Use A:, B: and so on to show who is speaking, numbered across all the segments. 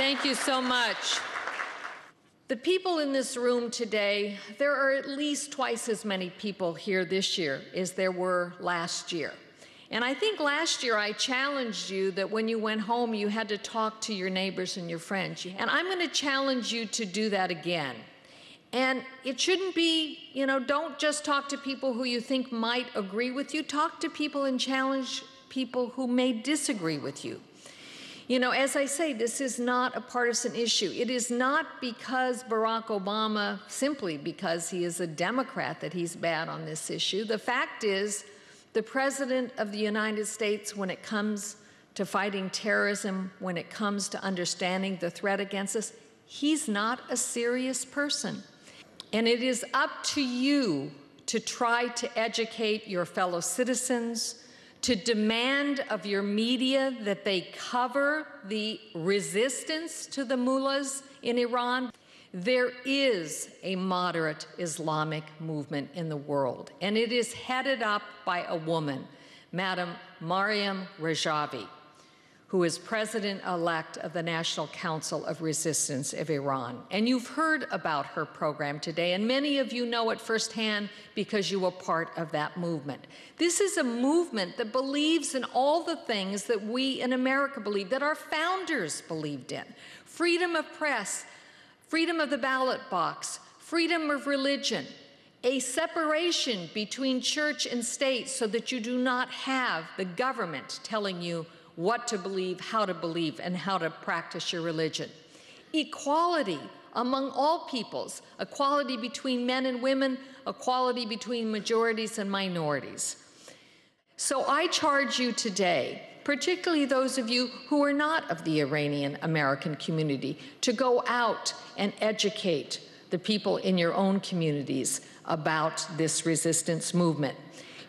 A: Thank you so much. The people in this room today, there are at least twice as many people here this year as there were last year. And I think last year I challenged you that when you went home, you had to talk to your neighbors and your friends. And I'm going to challenge you to do that again. And it shouldn't be, don't just talk to people who you think might agree with you. Talk to people and challenge people who may disagree with you. As I say, this is not a partisan issue. It is not because Barack Obama, simply because he is a Democrat, that he's bad on this issue. The fact is, the President of the United States, when it comes to fighting terrorism, when it comes to understanding the threat against us, he's not a serious person. And it is up to you to try to educate your fellow citizens, to demand of your media that they cover the resistance to the mullahs in Iran. There is a moderate Islamic movement in the world, and it is headed up by a woman, Madam Maryam Rajavi, who is president-elect of the National Council of Resistance of Iran. And you've heard about her program today, and many of you know it firsthand because you were part of that movement. This is a movement that believes in all the things that we in America believe, that our founders believed in: freedom of press, freedom of the ballot box, freedom of religion, a separation between church and state so that you do not have the government telling you what to believe, how to believe, and how to practice your religion. Equality among all peoples, equality between men and women, equality between majorities and minorities. So I charge you today, particularly those of you who are not of the Iranian American community, to go out and educate the people in your own communities about this resistance movement.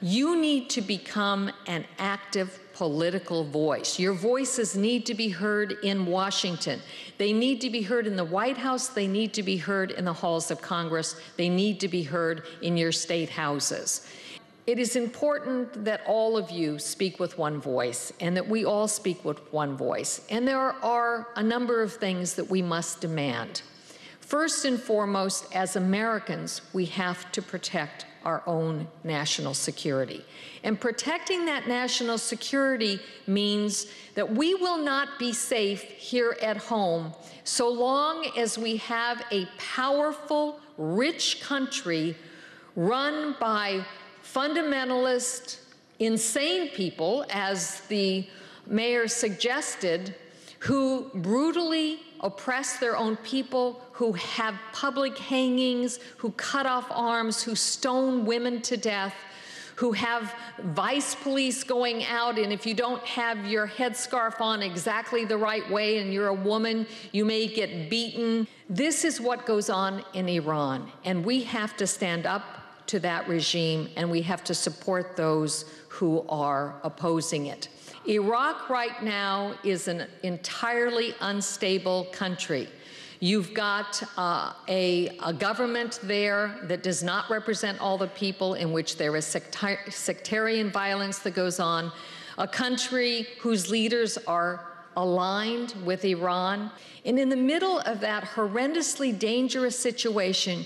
A: You need to become an active political voice. Your voices need to be heard in Washington. They need to be heard in the White House. They need to be heard in the halls of Congress. They need to be heard in your state houses. It is important that all of you speak with one voice and that we all speak with one voice. And there are a number of things that we must demand. First and foremost, as Americans, we have to protect our own national security. And protecting that national security means that we will not be safe here at home so long as we have a powerful, rich country run by fundamentalist, insane people, as the mayor suggested, who brutally oppress their own people, who have public hangings, who cut off arms, who stone women to death, who have vice police going out, and if you don't have your headscarf on exactly the right way and you're a woman, you may get beaten. This is what goes on in Iran, and we have to stand up to that regime, and we have to support those who are opposing it. Iraq right now is an entirely unstable country. You've got a government there that does not represent all the people, in which there is sectarian violence that goes on, a country whose leaders are aligned with Iran. And in the middle of that horrendously dangerous situation,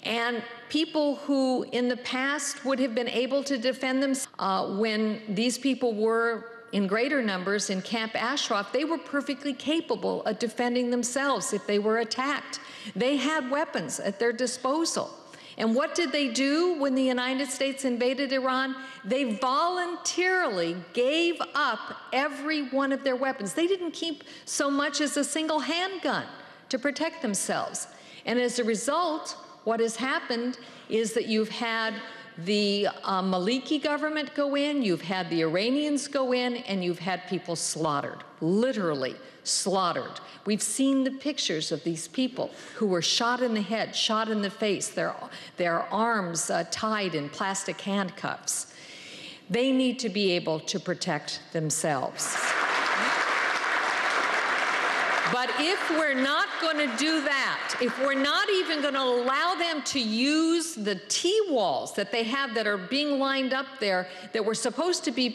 A: and people who in the past would have been able to defend themselves when these people were in greater numbers in Camp Ashraf, they were perfectly capable of defending themselves if they were attacked. They had weapons at their disposal. And what did they do when the United States invaded Iran? They voluntarily gave up every one of their weapons. They didn't keep so much as a single handgun to protect themselves. And as a result, what has happened is that you've had the Maliki government go in, you've had the Iranians go in, and you've had people slaughtered, literally slaughtered. We've seen the pictures of these people who were shot in the head, shot in the face, their arms tied in plastic handcuffs. They need to be able to protect themselves. But if we're not going to do that, if we're not even going to allow them to use the T-walls that they have that are being lined up there, that were supposed to be,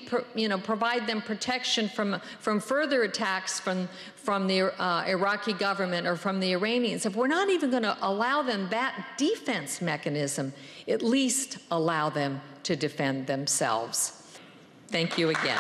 A: provide them protection from further attacks from the Iraqi government or from the Iranians, if we're not even going to allow them that defense mechanism, at least allow them to defend themselves. Thank you again.